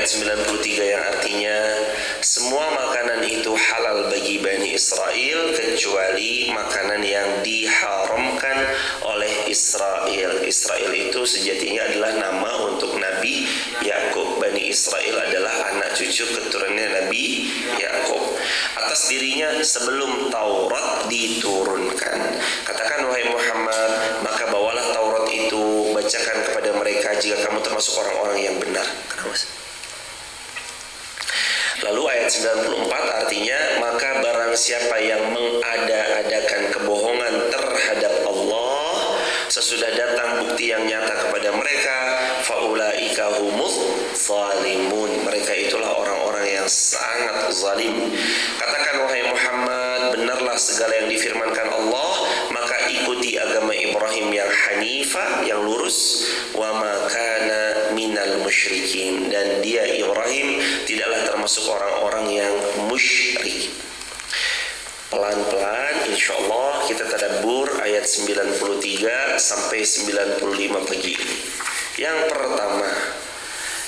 93 yang artinya semua makanan itu halal bagi Bani Israel kecuali makanan yang diharamkan oleh Israel. Israel itu sejatinya adalah nama untuk Nabi Yakub. Bani Israel adalah anak cucu keturunan Nabi Yakub. Atas dirinya sebelum Taurat diturunkan. Katakan wahai Muhammad, maka bawalah Taurat itu, bacakan kepada mereka jika kamu termasuk orang-orang yang benar. Kenapa? Lalu ayat 94 artinya, maka barang siapa yang mengada-adakan kebohongan terhadap Allah sesudah datang bukti yang nyata kepada mereka, faulaika humuz zalimun, mereka itulah orang-orang yang sangat zalim. Katakan wahai Muhammad, benarlah segala yang difirmankan Allah, maka ikuti agama Ibrahim yang hanifah, yang lurus, wa ma kana minal musyrikin, dan dia Ibrahim tidaklah termasuk orang-orang yang musyrik. Pelan-pelan insyaallah kita tadabbur ayat 93 sampai 95 pagi ini. Yang pertama,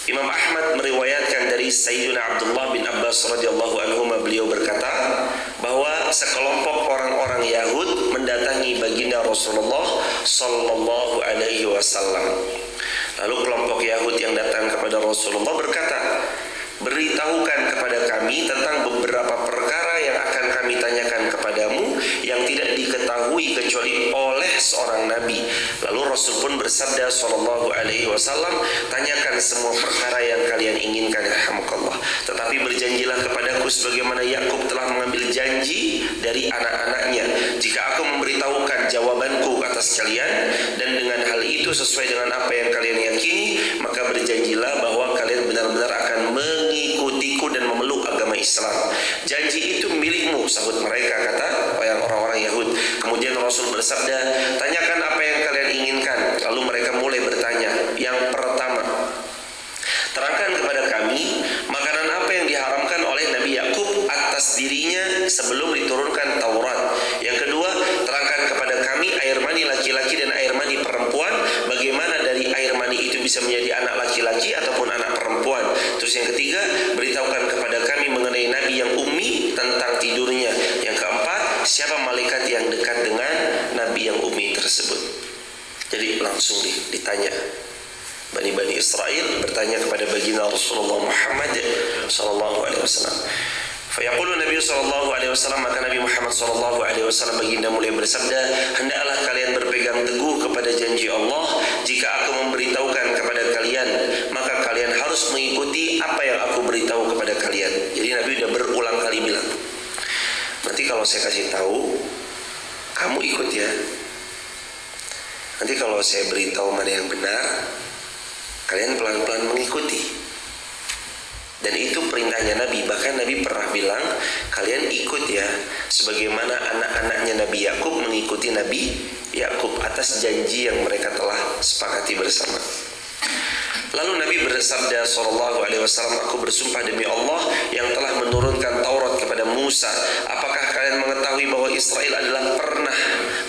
Imam Ahmad meriwayatkan dari Sayyidina Abdullah bin Abbas radhiyallahu anhu, beliau berkata bahwa sekelompok orang-orang Yahud mendatangi baginda Rasulullah sallallahu alaihi wasallam. Lalu kelompok Yahud yang datang kepada Rasulullah berkata, beritahukan kepada kami tentang beberapa perkara yang akan kami tanyakan kepadamu yang tidak diketahui kecuali oleh seorang nabi. Lalu Rasul pun bersabda sallallahu alaihi wasallam, tanyakan semua perkara yang kalian inginkan, rahmukallah, tetapi berjanjilah kepadaku sebagaimana Yakub telah mengambil janji dari anak-anaknya, jika aku memberitahukan jawabanku atas kalian dan dengan hal itu sesuai dengan apa yang kalian yakini, maka berjanjilah bahwa kalian benar-benar akan mengikutiku dan memeluk agama Islam. Janji itu milikmu, sahut mereka, kata orang-orang Yahud. Kemudian Rasul bersabda, tanyakan apa yang kalian inginkan. Lalu mereka mulai bertanya. Yang pertama, terangkan kepada kami makanan apa yang diharamkan oleh Nabi Yakub atas dirinya sebelum diturunkan Taurat. Yang kedua, terangkan kepada kami air mani laki-laki dan air mani perempuan, bagaimana dari air mani itu bisa menjadi anak laki-laki ataupun anak perempuan. Terus yang ketiga, beritahukan kepada kami mengenai Nabi yang ummi tentang tidurnya. Yang keempat, siapa malaikat yang dekat dengan Nabi yang ummi tersebut. Jadi langsung ditanya. Bani Israel bertanya kepada baginda Rasulullah Muhammad sallallahu alaihi wasallam. Fayaqulu Nabi sallallahu alaihi wasallam, maka Nabi Muhammad sallallahu alaihi wasallam baginda mulai bersabda, hendaklah kalian berpegang teguh kepada janji Allah. Jika aku memberitahukan kepada kalian, maka kalian harus mengikuti apa yang aku beritahu kepada kalian. Jadi Nabi sudah berulang kali bilang, nanti kalau saya kasih tahu, kamu ikut ya. Nanti kalau saya beritahu mana yang benar, kalian pelan-pelan mengikuti. Dan itu perintahnya Nabi. Bahkan Nabi pernah bilang, kalian ikut ya, sebagaimana anak-anaknya Nabi Yakub mengikuti Nabi Yakub atas janji yang mereka telah sepakati bersama. Lalu Nabi bersabda sallallahu alaihi wasallam, aku bersumpah demi Allah yang telah menurunkan Taurat kepada Musa, apakah kalian mengetahui bahwa Israel adalah pernah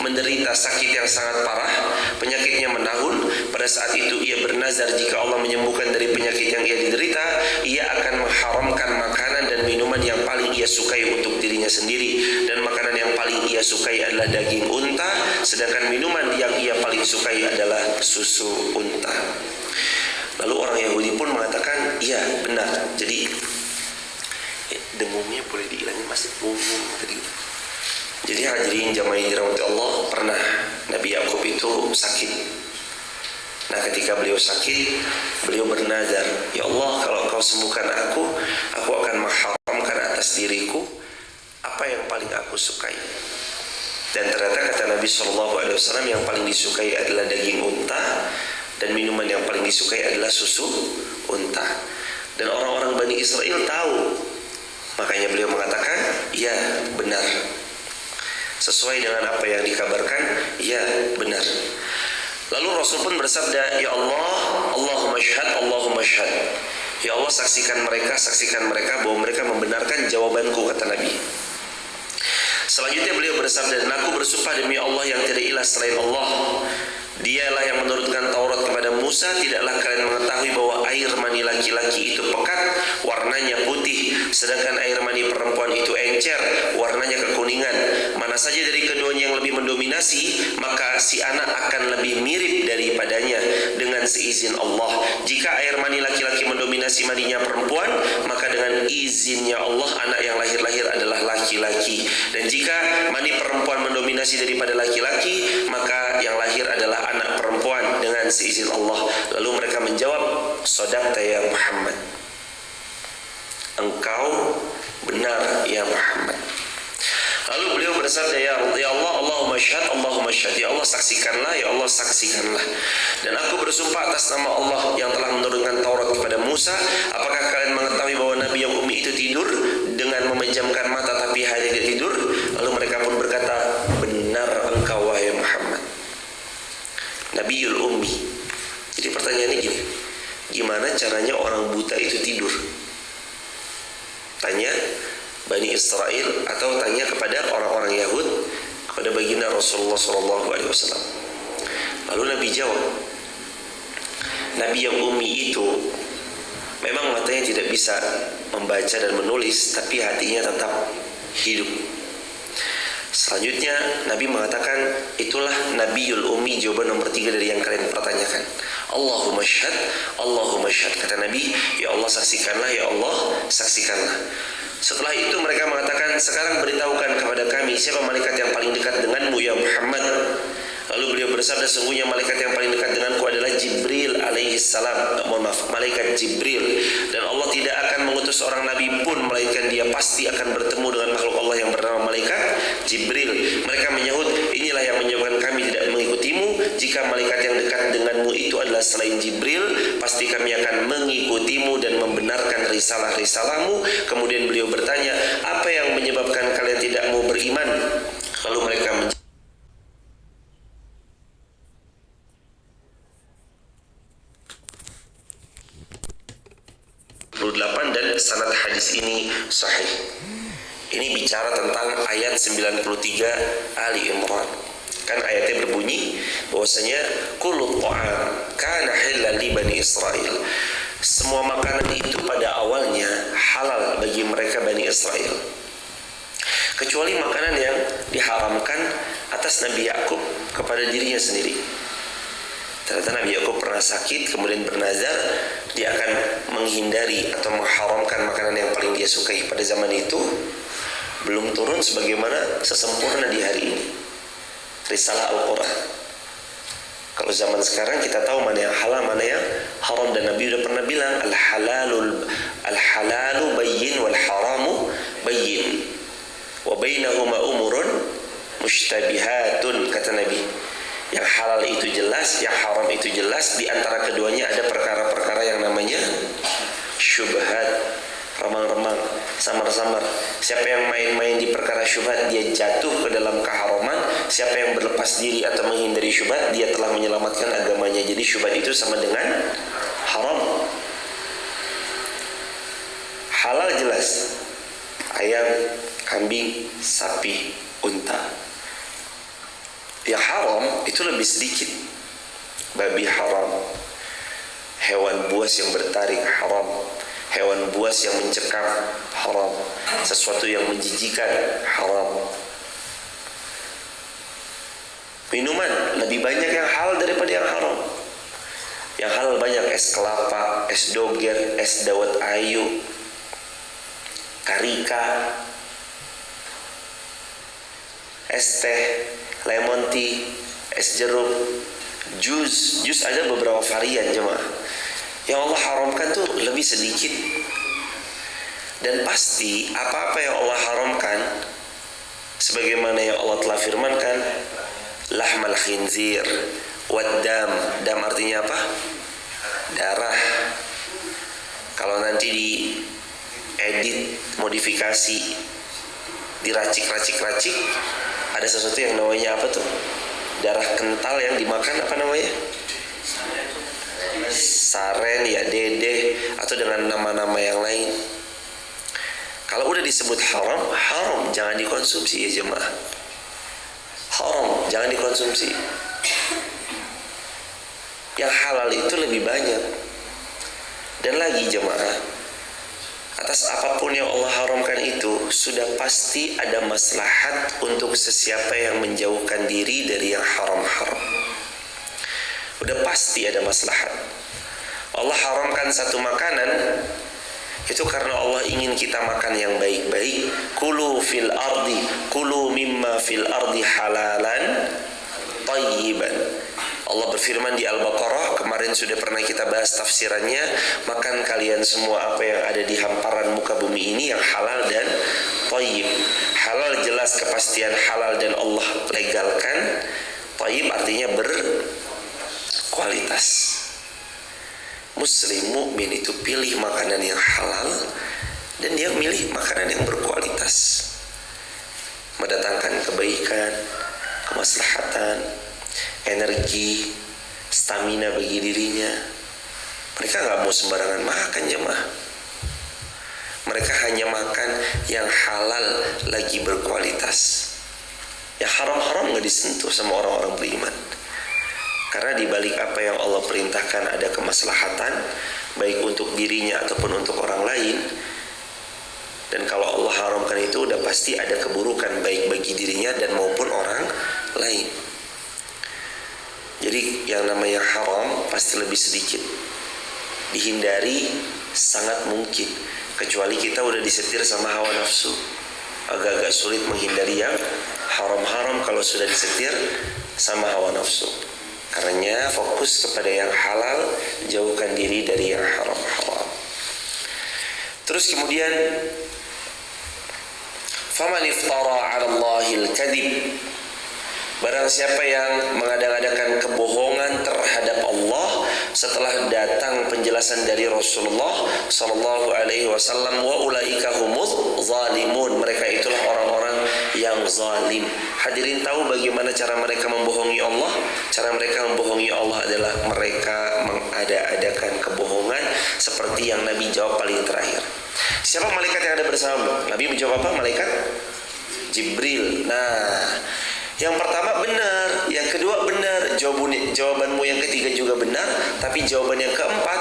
menderita sakit yang sangat parah, penyakitnya menahun. Pada saat itu ia bernazar jika Allah menyembuhkan dari penyakit yang ia diderita, ia akan mengharamkan makanan dan minuman yang paling ia sukai untuk dirinya sendiri, dan makanan yang paling ia sukai adalah daging unta, sedangkan minuman yang ia paling sukai adalah susu unta. Lalu orang Yahudi pun mengatakan, iya benar. Jadi dengungnya boleh dihilangin, masih dengung tadi. Jadi hadirin jamaah yang dirahmati Allah, pernah Nabi Yakub itu sakit. Nah ketika beliau sakit, beliau bernazar, ya Allah, kalau Engkau sembuhkan aku akan mengharamkan atas diriku apa yang paling aku sukai. Dan ternyata kata Nabi SAW, yang paling disukai adalah daging unta, dan minuman yang paling disukai adalah susu unta. Dan orang-orang Bani Israel tahu, makanya beliau mengatakan, ya benar, sesuai dengan apa yang dikabarkan, ya benar. Lalu Rasul pun bersabda, ya Allah, Allahumma syhad, Allahumma syhad, ya Allah saksikan mereka bahwa mereka membenarkan jawabanku, kata Nabi. Selanjutnya beliau bersabda, dan aku bersumpah demi Allah yang tidak ilah selain Allah, dialah yang menurunkan Taurat kepada Musa, tidaklah kalian mengetahui bahwa air mani laki-laki itu pekat saja dari keduanya yang lebih mendominasi, maka si anak akan lebih mirip daripadanya dengan seizin Allah. Jika air mani laki-laki mendominasi maninya perempuan, maka dengan izinnya Allah anak yang lahir adalah laki-laki. Dan jika mani perempuan mendominasi daripada laki-laki, maka yang lahir adalah anak perempuan dengan seizin Allah. Lalu mereka menjawab, "Shadaqta ya Muhammad." Engkau benar ya Muhammad. Lalu beliau bersabda, ya Allah, Allahumma syahad, Allahumma syahad. Ya Allah saksikanlah, ya Allah saksikanlah. Dan aku bersumpah atas nama Allah yang telah menurunkan Taurat kepada Musa, apakah kalian mengetahui bahwa Nabi yang ummi itu tidur dengan memejamkan mata tapi hanya dia tidur? Lalu mereka pun berkata, benar engkau wahai Muhammad. Nabiul ummi. Jadi pertanyaannya gini, gimana caranya orang buta itu tidur? Tanya Bani Israel atau tanya kepada orang-orang Yahud, kepada baginda Rasulullah SAW. Lalu Nabi jawab, Nabi yang ummi itu memang matanya tidak bisa membaca dan menulis, tapi hatinya tetap hidup. Selanjutnya Nabi mengatakan, itulah Nabiul ummi, jawaban nomor 3 dari yang kalian pertanyakan. Allahumma syahad, Allahumma syahad. Kata Nabi, ya Allah saksikanlah, ya Allah saksikanlah. Setelah itu mereka mengatakan, sekarang beritahukan kepada kami siapa malaikat yang paling dekat denganmu ya Muhammad. Lalu beliau bersabda, sungguhnya malaikat yang paling dekat denganku adalah Jibril alaihissalam. Mohon maaf, malaikat Jibril. Dan Allah tidak akan mengutus seorang nabi pun melainkan dia pasti akan bertemu dengan makhluk Allah yang bernama malaikat Jibril. Mereka menyahut, inilah yang menyebabkan kami tidak mengikutimu. Jika malaikat yang dekat denganmu itu adalah selain Jibril, pasti kami akan mengikutimu dan membenarkan risalah-risalahmu. Kemudian beliau bertanya, apa yang menyebabkan kalian tidak mau beriman? Lalu mereka menjawab, 28 dan sanad hadis ini sahih. Ini bicara tentang ayat 93 Ali Imran. Kan ayatnya berbunyi bahwasanya kullu ta'am kana halal li Bani Israel. Semua makanan itu pada awalnya halal bagi mereka Bani Israel, kecuali makanan yang diharamkan atas Nabi Yakub kepada dirinya sendiri. Ternyata Nabi Yakub pernah sakit, kemudian bernazar dia akan menghindari atau mengharamkan makanan yang paling dia sukai. Pada zaman itu belum turun sebagaimana sesempurna di hari ini risalah Al-Quran. Kalau zaman sekarang kita tahu mana yang halal, mana yang haram, dan Nabi sudah pernah bilang al-halalu bayyin wal haramu bayyin wa bainahuma umurun mushtabihatun. Kata Nabi, yang halal itu jelas, yang haram itu jelas. Di antara keduanya ada perkara-perkara yang namanya syubhat, remang-remang, samar-samar. Siapa yang main-main di perkara syubhat, dia jatuh ke dalam keharaman. Siapa yang berlepas diri atau menghindari syubhat, dia telah menyelamatkan agamanya. Jadi syubhat itu sama dengan haram. Halal jelas, ayam, kambing, sapi, unta. Yang haram itu lebih sedikit. Babi haram, hewan buas yang bertaring haram, hewan buas yang mencekam haram, sesuatu yang menjijikan haram. Minuman lebih banyak yang halal daripada yang haram. Yang halal banyak, es kelapa, es doger, es dawet ayu, karika, es teh, lemon tea, es jeruk, jus ada beberapa varian jemaah. Yang Allah haramkan tuh lebih sedikit. Dan pasti apa-apa yang Allah haramkan, sebagaimana yang Allah telah firmankan, lahmal khinzir wad dam. Dam artinya apa? Darah. Kalau nanti di edit, modifikasi, diracik-racik, ada sesuatu yang namanya apa tuh? Darah kental yang dimakan, apa namanya? Saren, ya, dede, atau dengan nama-nama yang lain. Kalau udah disebut haram, haram, jangan dikonsumsi ya jemaah. Haram, jangan dikonsumsi. Yang halal itu lebih banyak. Dan lagi jemaah, atas apapun yang Allah haramkan itu sudah pasti ada maslahat untuk sesiapa yang menjauhkan diri dari yang haram-haram. Udah pasti ada maslahat. Allah haramkan satu makanan itu karena Allah ingin kita makan yang baik-baik. Kulu fil ardi, kulu mimma fil ardi halalan tayyiban. Allah berfirman di Al-Baqarah, kemarin sudah pernah kita bahas tafsirannya, makan kalian semua apa yang ada di hamparan muka bumi ini yang halal dan tayyib. Halal jelas kepastian halal dan Allah legalkan. Tayyib artinya berkualitas. Muslim mukmin itu pilih makanan yang halal dan dia milih makanan yang berkualitas, mendatangkan kebaikan, kemaslahatan, energi, stamina bagi dirinya. Mereka nggak mau sembarangan makan jemaah. Mereka hanya makan yang halal lagi berkualitas. Yang haram-haram nggak disentuh sama orang-orang beriman. Karena di balik apa yang Allah perintahkan ada kemaslahatan, baik untuk dirinya ataupun untuk orang lain. Dan kalau Allah haramkan itu udah pasti ada keburukan baik bagi dirinya dan maupun orang lain. Jadi yang namanya haram pasti lebih sedikit. Dihindari sangat mungkin, kecuali kita udah disetir sama hawa nafsu. Agak-agak sulit menghindari yang haram-haram kalau sudah disetir sama hawa nafsu. Karena fokus kepada yang halal, jauhkan diri dari yang haram-haram. Terus kemudian, faman iftara 'ala Allahil kadhib, barang siapa yang mengada-adakan kebohongan terhadap Allah setelah datang penjelasan dari Rasulullah sallallahu alaihi wasallam, wa ulaika humuz zalimun, mereka itulah orang-orang yang zalim. Hadirin tahu bagaimana cara mereka membohongi Allah? Cara mereka membohongi Allah adalah mereka mengada-adakan kebohongan seperti yang Nabi jawab paling terakhir. Siapa malaikat yang ada bersama? Nabi menjawab apa? Malaikat Jibril. Nah, yang pertama benar, yang kedua benar, jawabanmu yang ketiga juga benar, tapi jawaban yang keempat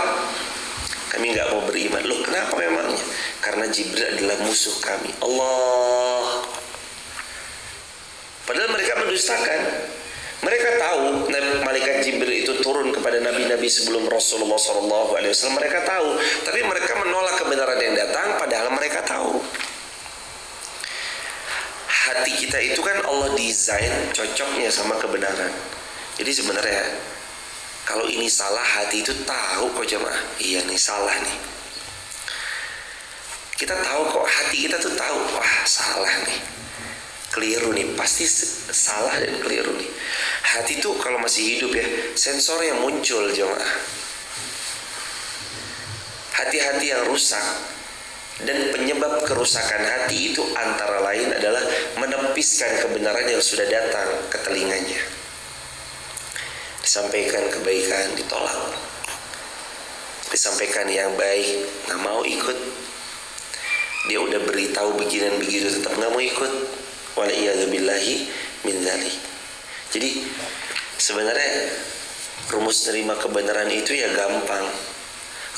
kami nggak mau beriman. Loh, kenapa memangnya? Karena Jibril adalah musuh kami. Allah. Padahal mereka mendustakan. Mereka tahu malaikat Jibril itu turun kepada nabi-nabi sebelum Rasulullah SAW. Mereka tahu, tapi mereka menolak kebenaran yang datang. Padahal mereka tahu. Hati kita itu kan Allah desain cocoknya sama kebenaran. Jadi sebenarnya kalau ini salah, hati itu tahu kok jemaah. Iya nih salah nih. Kita tahu kok, hati kita tuh tahu. Wah salah nih, keliru nih, pasti salah dan keliru nih. Hati tuh kalau masih hidup ya, sensor yang muncul jemaah. Hati-hati yang rusak dan penyebab kerusakan hati itu antara lain adalah menepiskan kebenaran yang sudah datang ke telinganya. Disampaikan kebaikan, ditolak. Disampaikan yang baik, nggak mau ikut. Dia udah beritahu begini dan begitu, tetap nggak mau ikut. Waliyadzubillahi min dzalik. Jadi sebenarnya rumus menerima kebenaran itu ya gampang.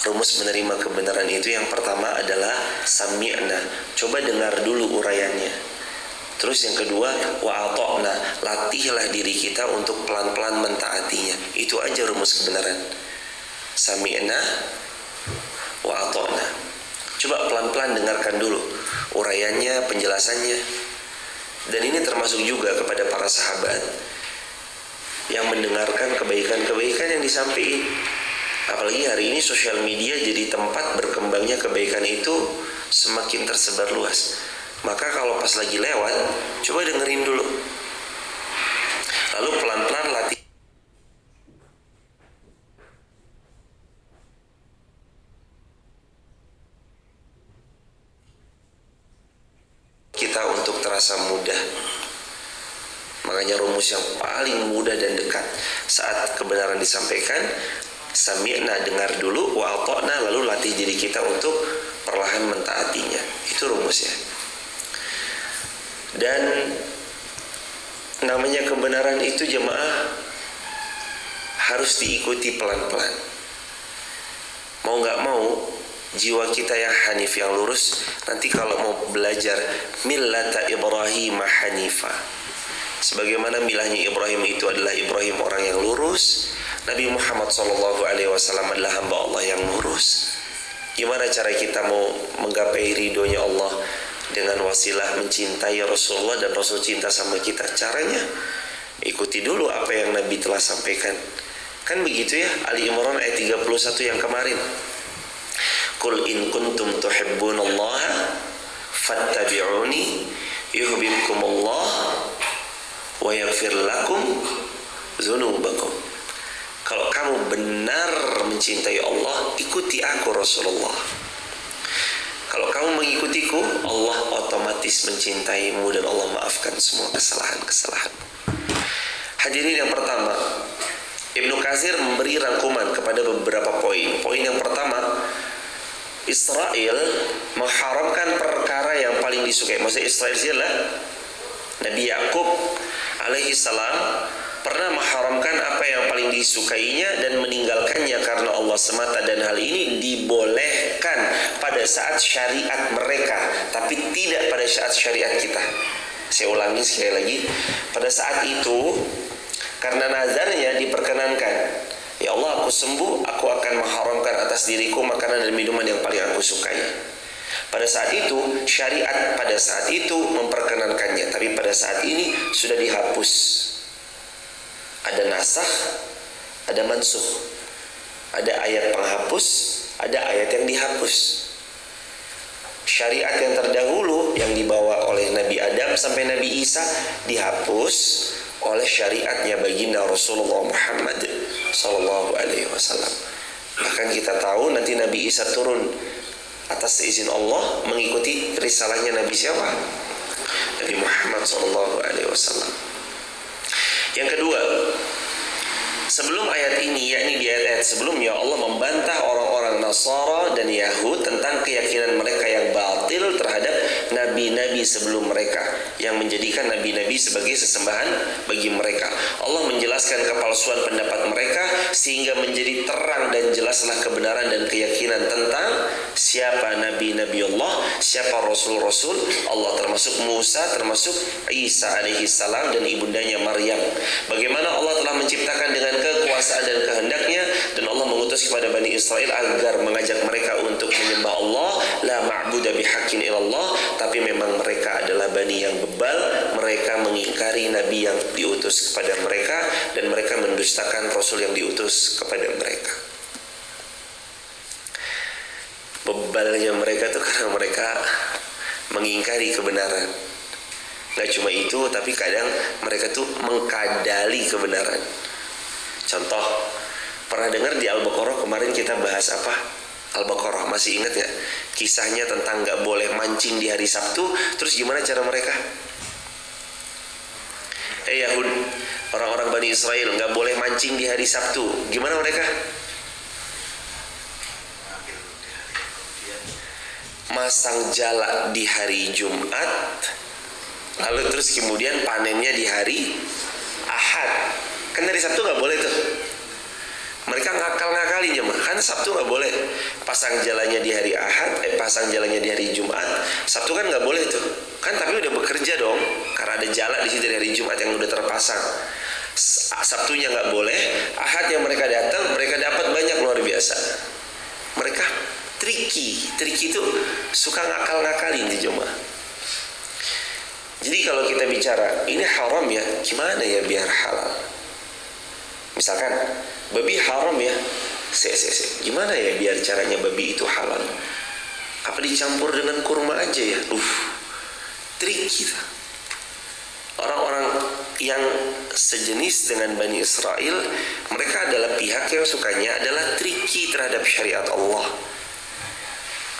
Rumus menerima kebenaran itu yang pertama adalah sami'na, coba dengar dulu uraiannya. Terus yang kedua, wa ata'na, latihlah diri kita untuk pelan-pelan mentaatinya. Itu aja rumus kebenaran. Sami'na wa ata'na. Coba pelan-pelan dengarkan dulu uraiannya, penjelasannya. Dan ini termasuk juga kepada para sahabat yang mendengarkan kebaikan-kebaikan yang disampaikan. Apalagi hari ini sosial media jadi tempat berkembangnya kebaikan itu semakin tersebar luas. Maka kalau pas lagi lewat, coba dengerin dulu. Lalu pelan-pelan latih kita untuk terasa mudah. Makanya rumus yang paling mudah dan dekat saat kebenaran disampaikan, sami'na, dengar dulu, wa ata'na, lalu latih diri kita untuk perlahan mentaatinya. Itu rumusnya. Dan namanya kebenaran itu jemaah harus diikuti pelan-pelan. Mau gak mau jiwa kita yang hanif, yang lurus. Nanti kalau mau belajar millata Ibrahim hanifa, sebagaimana milahnya Ibrahim itu adalah Ibrahim orang yang lurus, Nabi Muhammad SAW adalah hamba Allah yang lurus. Gimana cara kita mau menggapai ridhonya Allah? Dengan wasilah mencintai Rasulullah dan Rasul cinta sama kita. Caranya ikuti dulu apa yang Nabi telah sampaikan. Kan begitu ya, Ali Imran ayat 31 yang kemarin. Qul in kuntum tuhibbunallaha fattabi'uni yuhibbukumullah wa yaghfir lakum dzunubakum. Kalau kamu benar mencintai Allah, ikuti aku Rasulullah. Kalau kamu mengikutiku, Allah otomatis mencintaimu dan Allah maafkan semua kesalahan-kesalahan. Hadirin, yang pertama, Ibnu Katsir memberi rangkuman kepada beberapa poin. Poin yang pertama, Israel mengharamkan perkara yang paling disukai. Maksudnya Israel adalah Nabi Yakub alaihi salam pernah mengharamkan apa yang paling disukainya dan meninggalkannya karena Allah semata, dan hal ini dibolehkan pada saat syariat mereka, tapi tidak pada saat syariat kita. Saya ulangi sekali lagi, pada saat itu karena nazarnya diperkenankan. Ya Allah, aku sembuh, aku akan mengharamkan atas diriku makanan dan minuman yang paling aku sukai. Pada saat itu syariat pada saat itu memperkenankannya, tapi pada saat ini sudah dihapus. Ada nasakh, ada mansukh, ada ayat penghapus, ada ayat yang dihapus. Syariat yang terdahulu yang dibawa oleh Nabi Adam sampai Nabi Isa dihapus oleh syariatnya baginda Rasulullah Muhammad sallallahu alaihi wasallam. Bahkan kita tahu nanti Nabi Isa turun atas izin Allah mengikuti risalahnya Nabi siapa? Nabi Muhammad sallallahu alaihi wasallam. Yang kedua, sebelum ayat ini, yakni di ayat sebelumnya, Allah membantah orang-orang Nasara dan Yahud tentang keyakinan mereka yang batil terhadap nabi-nabi sebelum mereka, yang menjadikan nabi-nabi sebagai sesembahan bagi mereka. Allah menjelaskan kepalsuan pendapat mereka sehingga menjadi terang dan jelaslah kebenaran dan keyakinan tentang siapa nabi-nabi Allah, siapa rasul-rasul Allah, termasuk Musa, termasuk Isa alaihi salam dan ibundanya Maryam. Bagaimana Allah telah menciptakan dengan kekuasaan dan kehendaknya, dan Allah mengutus kepada Bani Israel agar mengajak mereka untuk menyembah Allah, la ma'budu bihaqqin illallah, tapi memang mereka adalah bani yang bebal, mereka mengingkari nabi yang diutus kepada mereka dan mereka mendustakan rasul yang diutus kepada mereka. Bebalnya mereka itu karena mereka mengingkari kebenaran. Gak cuma itu, tapi kadang mereka tuh mengkadali kebenaran. Contoh, pernah dengar di Al-Baqarah kemarin kita bahas apa? Al-Baqarah, masih ingat gak? Kisahnya tentang gak boleh mancing di hari Sabtu. Terus gimana cara mereka? Yahud, orang-orang Bani Israel gak boleh mancing di hari Sabtu. Gimana mereka? Masang jala di hari Jumat, lalu terus kemudian panennya di hari Ahad. Kan dari Sabtu nggak boleh tuh. Mereka ngakal-ngakalin jemaah. Kan Sabtu nggak boleh. Pasang jalannya di hari Ahad, pasang jalannya di hari Jumat. Sabtu kan nggak boleh tuh. Kan tapi udah bekerja dong. Karena ada jala di situ dari hari Jumat yang udah terpasang. Sabtunya nggak boleh. Ahad yang mereka datang, mereka dapat banyak luar biasa. Mereka tricky itu suka ngakal-ngakalin di jemaah. Jadi kalau kita bicara ini haram ya, gimana ya biar halal? Misalkan babi haram ya, gimana ya biar caranya babi itu halal? Apa dicampur dengan kurma aja ya? Tricky. Orang-orang yang sejenis dengan Bani Israel, mereka adalah pihak yang sukanya adalah tricky terhadap syariat Allah.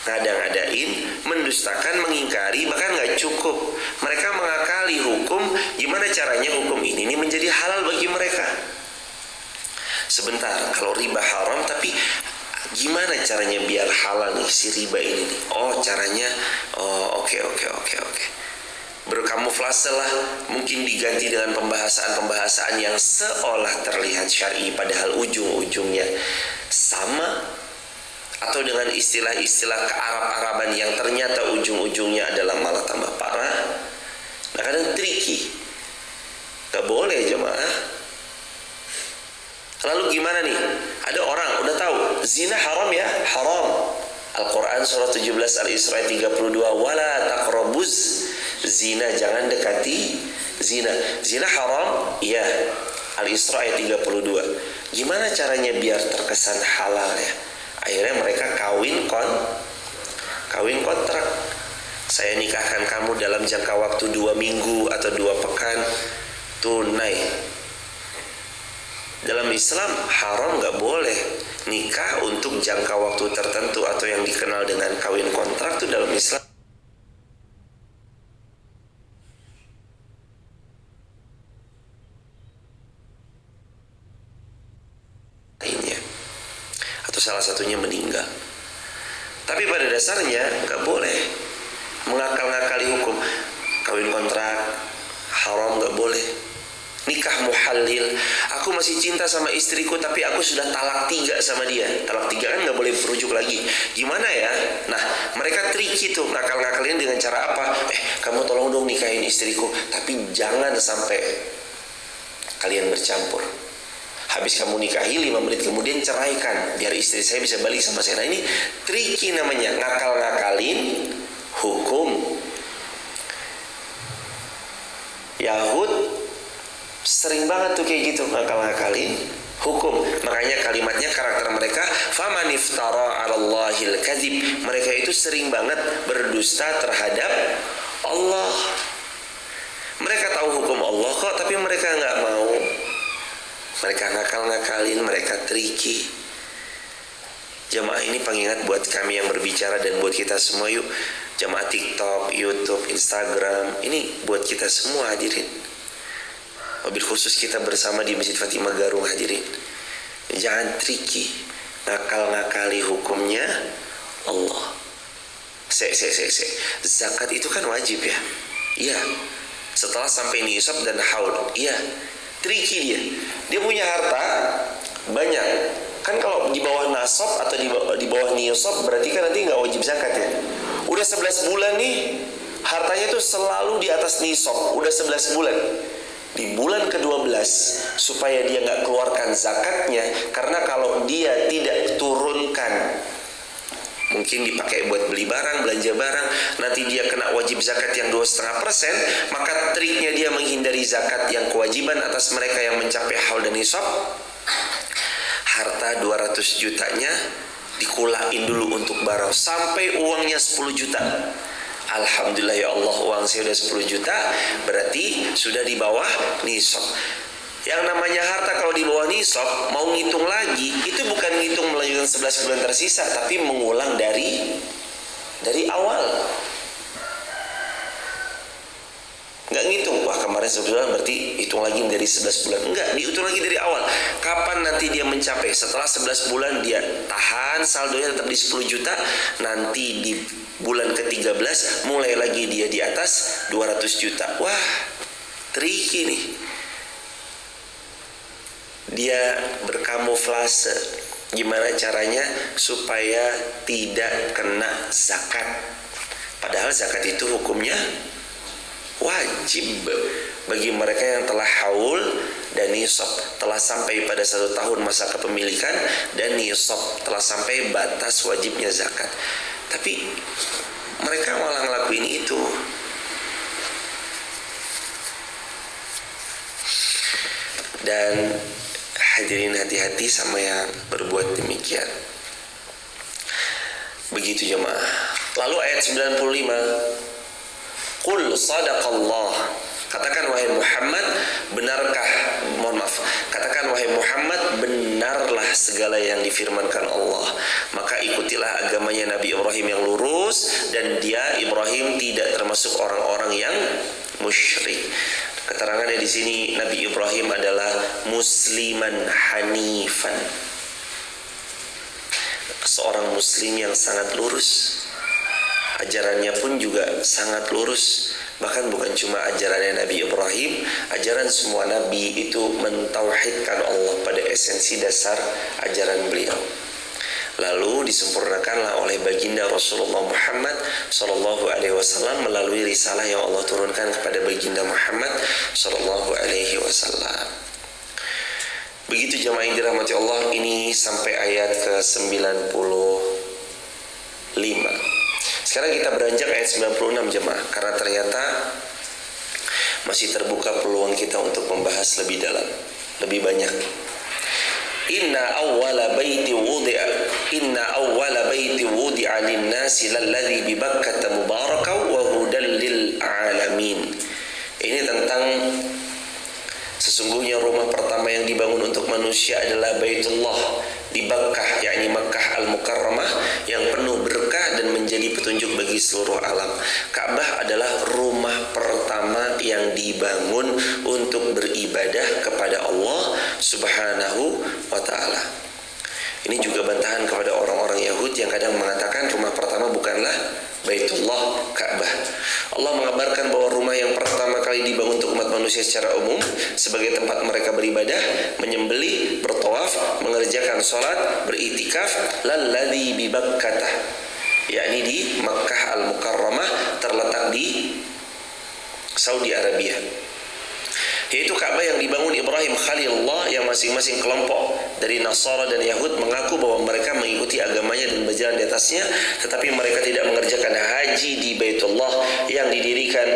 Ngada-ngadain, mendustakan, mengingkari, bahkan gak cukup. Mereka mengakali hukum, gimana caranya hukum ini menjadi halal bagi mereka. Sebentar, kalau riba haram, tapi gimana caranya biar halal nih si riba ini nih? Caranya, oke. Berkamuflase lah, mungkin diganti dengan pembahasan yang seolah terlihat syar'i, padahal ujung-ujungnya sama atau dengan istilah-istilah kearab-araban yang ternyata ujung-ujungnya adalah malah tambah parah. Nah, kadang tricky. Gak boleh jemaah. Lalu gimana nih? Ada orang udah tahu zina haram ya, haram. Al-Quran surah 17 Al-Isra 32, wala taqrabuz zina, jangan dekati zina. Zina haram, iya. Al-Isra ayat 32. Gimana caranya biar terkesan halal ya? Akhirnya mereka kawin kontrak. Saya nikahkan kamu dalam jangka waktu 2 minggu atau 2 pekan, tunai. Dalam Islam haram, gak boleh nikah untuk jangka waktu tertentu atau yang dikenal dengan kawin kontrak. Itu dalam Islam lainnya, atau salah satunya meninggal. Tapi pada dasarnya gak boleh mengakal-ngakali hukum. Kawin kontrak haram, gak boleh. Nikah muhallil, aku masih cinta sama istriku tapi aku sudah talak 3 sama dia. Talak 3 kan gak boleh berujuk lagi. Gimana ya? Nah, mereka tricky tuh, ngakal-ngakalin dengan cara apa? Kamu tolong dong nikahin istriku, tapi jangan sampai kalian bercampur. Habis kamu nikahi 5 menit kemudian ceraikan, biar istri saya bisa balik sama saya. Nah, ini tricky namanya, ngakal-ngakalin hukum. Yahud sering banget tuh kayak gitu, ngakal-ngakalin hukum. Makanya kalimatnya, karakter mereka, faman iftara 'alallahil kadzib. Mereka itu sering banget berdusta terhadap Allah. Mereka tahu hukum Allah kok, tapi mereka nggak mau. Mereka ngakal-ngakalin, mereka tricky. Jamaah, ini pengingat buat kami yang berbicara dan buat kita semua yuk. Jamaah TikTok, YouTube, Instagram, ini buat kita semua hadirin. Wabil khusus kita bersama di Masjid Fatimah Garung hadirin. Jangan tricky, ngakal-ngakali hukumnya Allah. Zakat itu kan wajib ya? Iya. Setelah sampai nisab dan haul, iya. Tricky dia punya harta banyak. Kan kalau di bawah nasab atau di bawah nisab berarti kan nanti nggak wajib zakat ya. Udah 11 bulan nih, hartanya tuh selalu di atas nisab. Udah 11 bulan. Di bulan ke-12 supaya dia nggak keluarkan zakatnya, karena kalau dia tidak turunkan, mungkin dipakai buat beli barang, belanja barang, nanti dia kena wajib zakat yang 2,5%, maka triknya dia menghindari zakat yang kewajiban atas mereka yang mencapai haul dan nisab. Harta 200 jutanya dikulain dulu untuk barang sampai uangnya 10 juta. Alhamdulillah ya Allah, uang saya udah 10 juta, berarti sudah di bawah nisab. Yang namanya harta kalau di bawah nisab, mau ngitung lagi, itu bukan ngitung melanjutkan 11 bulan tersisa, tapi mengulang dari awal. Nggak ngitung, wah kemarin 11 bulan berarti hitung lagi dari 11 bulan. Enggak, dihitung lagi dari awal. Kapan nanti dia mencapai? Setelah 11 bulan dia tahan, saldonya tetap di 10 juta, nanti di bulan ke-13 mulai lagi dia di atas 200 juta. Wah, tricky nih. Dia berkamuflase. Gimana caranya supaya tidak kena zakat? Padahal zakat itu hukumnya wajib bagi mereka yang telah haul dan nisab, telah sampai pada 1 tahun masa kepemilikan, dan nisab telah sampai batas wajibnya zakat. Tapi mereka malah ngelakuin itu. Dan hadirin, hati-hati sama yang berbuat demikian. Begitu jemaah. Lalu ayat 95, Qul sadaqallah. Katakan wahai Muhammad, katakan wahai Muhammad, benarlah segala yang difirmankan Allah. Maka ikutilah agamanya Nabi Ibrahim yang lurus, dan dia Ibrahim tidak termasuk orang-orang yang musyrik. Keterangannya di sini, Nabi Ibrahim adalah musliman hanifan, seorang muslim yang sangat lurus. Ajarannya pun juga sangat lurus. Bahkan bukan cuma ajarannya Nabi Ibrahim, ajaran semua Nabi itu mentauhidkan Allah pada esensi dasar ajaran beliau. Lalu itu disempurnakanlah oleh baginda Rasulullah Muhammad sallallahu alaihi wasallam melalui risalah yang Allah turunkan kepada baginda Muhammad sallallahu alaihi wasallam. Begitu jemaah yang dirahmati Allah, ini sampai ayat ke-95. Sekarang kita beranjak ayat 96 jemaah, karena ternyata masih terbuka peluang kita untuk membahas lebih dalam, lebih banyak. Inna awwala baiti wudi'a lin-nasi lalladzi bi Bakkah mubarakan wa hudan lil alamin. Ini tentang sesungguhnya rumah pertama yang dibangun untuk manusia adalah Baitullah di Bakkah, yakni Makkah Al-Mukarramah, yang penuh berkah dan menjadi petunjuk bagi seluruh alam. Ka'bah adalah rumah pertama yang dibangun untuk beribadah kepada Allah Subhanahu wa ta'ala. Ini juga bantahan kepada orang-orang Yahudi yang kadang mengatakan rumah pertama bukanlah Baitullah, Ka'bah. Allah mengabarkan bahwa rumah yang pertama kali dibangun untuk umat manusia secara umum sebagai tempat mereka beribadah, menyembelih, bertawaf, mengerjakan sholat, beritikaf, lalladzi bi Bakkah, yakni di Makkah Al-Mukarramah, terletak di Saudi Arabia. Yaitu Ka'bah yang dibangun Ibrahim Khalilullah, yang masing-masing kelompok dari Nasara dan Yahud mengaku bahwa mereka mengikuti agamanya dan berjalan di atasnya, tetapi mereka tidak mengerjakan haji di Baitullah yang didirikan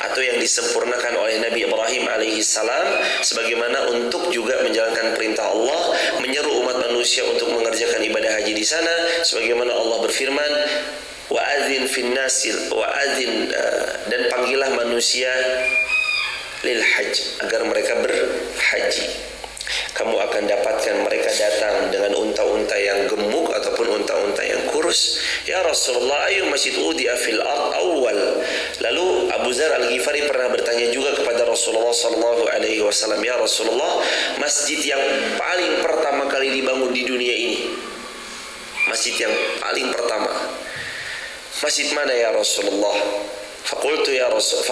atau yang disempurnakan oleh Nabi Ibrahim alaihi salam, sebagaimana untuk juga menjalankan perintah Allah, menyeru umat manusia untuk mengerjakan ibadah haji di sana, sebagaimana Allah berfirman, wa'adzin finnasil wa'adzin, dan panggillah manusia lil hajj, agar mereka berhaji. Kamu akan dapatkan mereka datang dengan unta-unta yang gemuk ataupun unta-unta yang kurus. Ya Rasulullah, ayu masjid udi'a fil ard awal. Lalu Abu Dzar Al-Ghifari pernah bertanya juga kepada Rasulullah sallallahu alaihi wasallam, ya Rasulullah, masjid yang paling pertama kali dibangun di dunia ini, masjid yang paling pertama, masjid mana ya Rasulullah? Faqultu ya Rasul,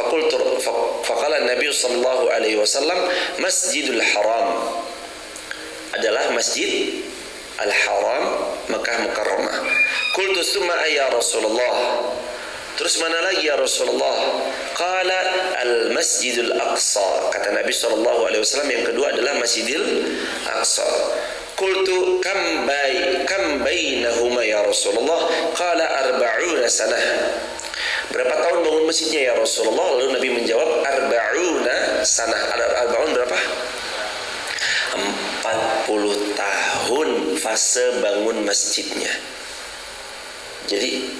faqala Nabi sallallahu alaihi wasallam, Masjidul Haram, adalah Masjid Al-Haram, Makkah Mukarramah. Qultu summa ya Rasulullah, terus mana lagi ya Rasulullah? Qala Al-Masjidul Aqsa, kata Nabi sallallahu alaihi wasallam, yang kedua adalah Masjidil Aqsa. Qultu kam bainahuma ya Rasulullah? Qala 40 sanah. Berapa tahun bangun masjidnya ya Rasulullah? Lalu Nabi menjawab, 40 sanah. Arba'un berapa? 40 tahun fase bangun masjidnya. Jadi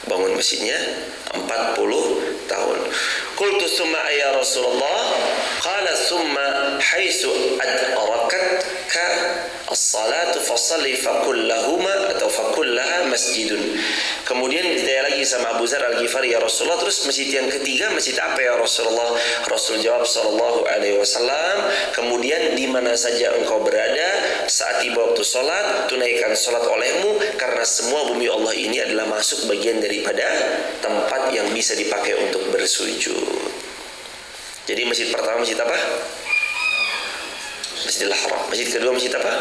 bangun masjidnya 40 tahun. Qultu summa ya Rasulullah? Qala summa haitsu adrakatka as-salatu fasalli fakullahuma atau fakullaha masjidun. Kemudian ditanya lagi sama Abu Dzar Al-Ghifari, ya Rasulullah, terus masjid yang ketiga masjid apa ya Rasulullah? Rasul jawab sallallahu alaihi wasallam, kemudian di mana saja engkau berada saat tiba waktu salat, tunaikan salat olehmu, karena semua bumi Allah ini adalah masuk bagian daripada tempat yang bisa dipakai untuk bersujud. Jadi masjid pertama masjid apa? Masjidil Haram. Masjid kedua masjid apa?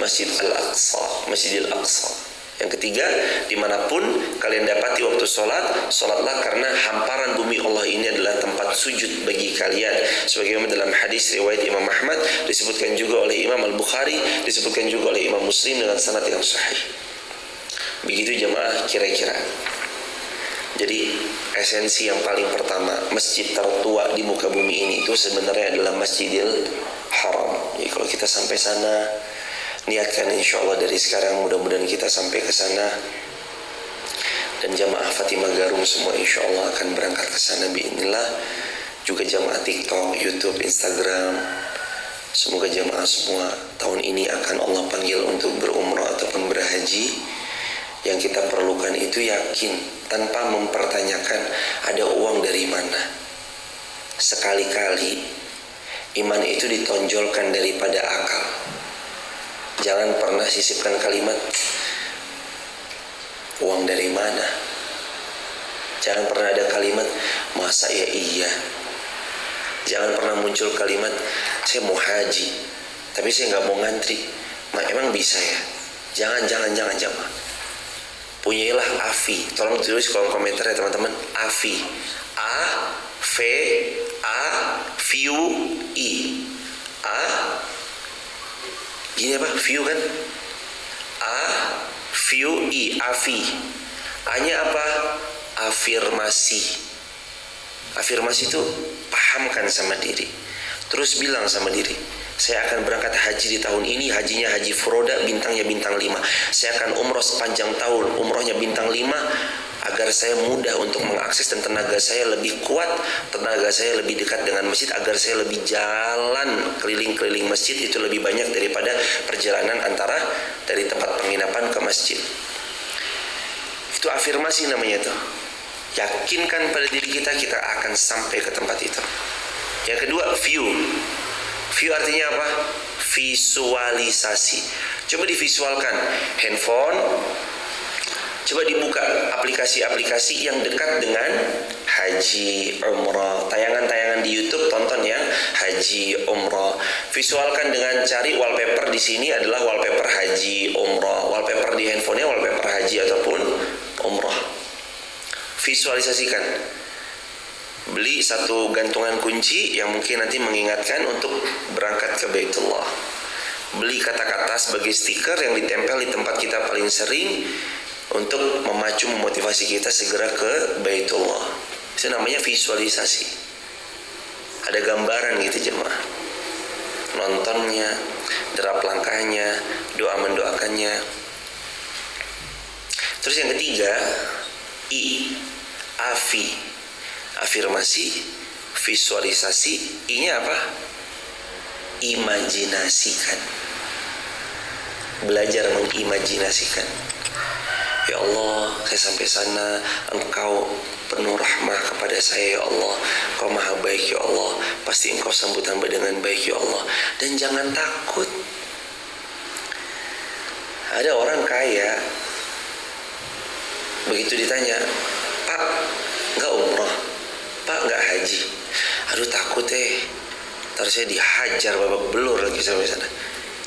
Masjid Al-Aqsa, Masjidil Aqsa. Yang ketiga, dimanapun kalian dapati waktu sholat, sholatlah, karena hamparan bumi Allah ini adalah tempat sujud bagi kalian. Sebagaimana dalam hadis riwayat Imam Ahmad, disebutkan juga oleh Imam Al-Bukhari, disebutkan juga oleh Imam Muslim dengan sanad yang sahih. Begitu jemaah kira-kira. Jadi esensi yang paling pertama, masjid tertua di muka bumi ini itu sebenarnya adalah Masjidil Haram. Jadi kalau kita sampai sana, niatkan insyaallah dari sekarang, mudah-mudahan kita sampai ke sana, dan jamaah Fatimah Garung semua insyaallah akan berangkat ke sana biidznillah. Juga jamaah TikTok, YouTube, Instagram, semoga jamaah semua tahun ini akan Allah panggil untuk berumrah ataupun berhaji. Yang kita perlukan itu yakin, tanpa mempertanyakan ada uang dari mana. Sekali-kali iman itu ditonjolkan daripada akal. Jangan pernah sisipkan kalimat uang dari mana. Jangan pernah ada kalimat masa ya iya. Jangan pernah muncul kalimat saya mau haji tapi saya nggak mau ngantri. Emang bisa ya? Jangan jamaah. Punyailah AFI. Tolong tulis kolom komentar ya teman-teman. AFI. A-V-A-V-U I. Gini apa? View kan? A-V-U-I. AFI. A-nya apa? Afirmasi. Afirmasi itu pahamkan sama diri. Terus bilang sama diri, saya akan berangkat haji di tahun ini, hajinya haji furoda, bintangnya bintang 5. Saya akan umroh sepanjang tahun, umrohnya bintang 5, agar saya mudah untuk mengakses dan tenaga saya lebih kuat, tenaga saya lebih dekat dengan masjid, agar saya lebih jalan keliling-keliling masjid itu lebih banyak daripada perjalanan antara dari tempat penginapan ke masjid. Itu afirmasi namanya itu. Yakinkan pada diri kita, kita akan sampai ke tempat itu. Yang kedua, view. View artinya apa? Visualisasi. Coba divisualkan handphone. Coba dibuka aplikasi-aplikasi yang dekat dengan haji, umrah. Tayangan-tayangan di YouTube tonton ya, haji, umrah. Visualkan dengan cari wallpaper di sini adalah wallpaper haji, umrah. Wallpaper di handphonenya wallpaper haji ataupun umrah. Visualisasikan. Beli satu gantungan kunci yang mungkin nanti mengingatkan untuk berangkat ke Baitullah. Beli kata-kata sebagai stiker yang ditempel di tempat kita paling sering untuk memacu, memotivasi kita segera ke Baitullah. Itu namanya visualisasi. Ada gambaran gitu jemaah. Nontonnya, derap langkahnya, doa mendoakannya. Terus yang ketiga, AFI. Afirmasi, visualisasi. I-nya apa? Imajinasikan. Belajar mengimajinasikan. Ya Allah, saya sampai sana, Engkau penuh rahmah kepada saya ya Allah. Engkau maha baik ya Allah. Pasti Engkau sambut hamba dengan baik ya Allah. Dan jangan takut. Ada orang kaya, begitu ditanya, Pak, enggak umroh, Pak enggak haji. Aduh takut ntar saya dihajar babak belur lagi sampai sana,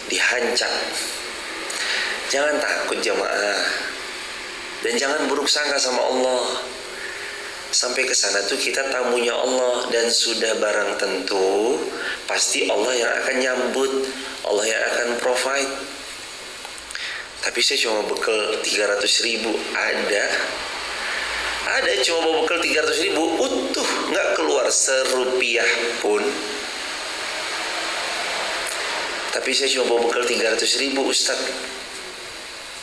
dihancam. Jangan takut jamaah, dan jangan buruk sangka sama Allah. Sampai ke sana tuh kita tamunya Allah, dan sudah barang tentu pasti Allah yang akan nyambut, Allah yang akan provide. Tapi saya cuma bekal 300.000, ada cuma bawa bekal 300.000 utuh, nggak keluar serupiah pun. Tapi saya cuma bawa bekal 300.000 Ustaz.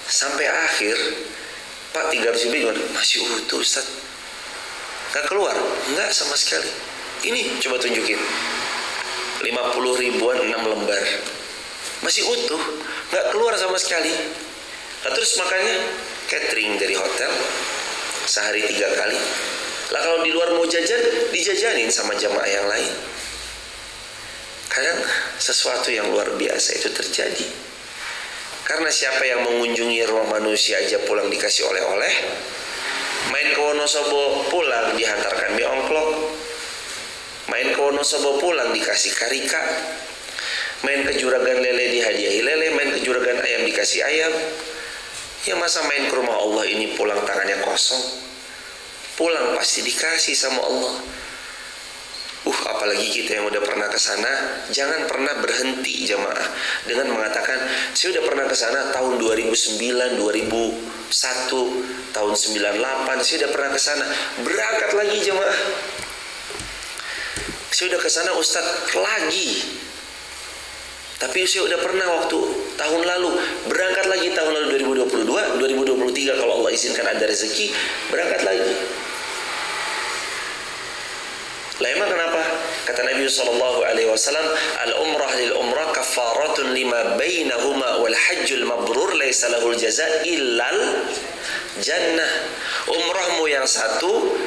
Sampai akhir, Pak 300.000 masih utuh Ustaz, nggak keluar, nggak sama sekali. Ini coba tunjukin, 50 ribuan 6 lembar, masih utuh, nggak keluar sama sekali. Nah, terus makannya catering dari hotel sehari 3 kali. Lah kalau di luar mau jajan, dijajanin sama jamaah yang lain. Kadang sesuatu yang luar biasa itu terjadi. Karena siapa yang mengunjungi rumah manusia aja pulang dikasih oleh-oleh. Main ke Wonosobo pulang dihantarkan mie ongklok. Main ke Wonosobo pulang dikasih karika. Main ke Juragan Lele dihadiahi lele. Main ke Juragan Ayam dikasih ayam. Ya masa main ke rumah Allah ini pulang tangannya kosong? Pulang pasti dikasih sama Allah. Apalagi kita yang udah pernah ke sana, jangan pernah berhenti jamaah dengan mengatakan saya udah pernah ke sana tahun 2009, 2001, tahun 98, saya udah pernah ke sana. Berangkat lagi jamaah. Saya udah ke sana Ustadz lagi. Tapi saya udah pernah waktu tahun lalu, berangkat lagi tahun lalu 2022, 2023 kalau Allah izinkan ada rezeki, berangkat lagi. Lah emang kenapa? Kata Nabi SAW, al-umrah lil-umrah kafaratun lima bainahuma wal hajjul mabrur laisa lahul jaza illal jannah. Umrahmu yang satu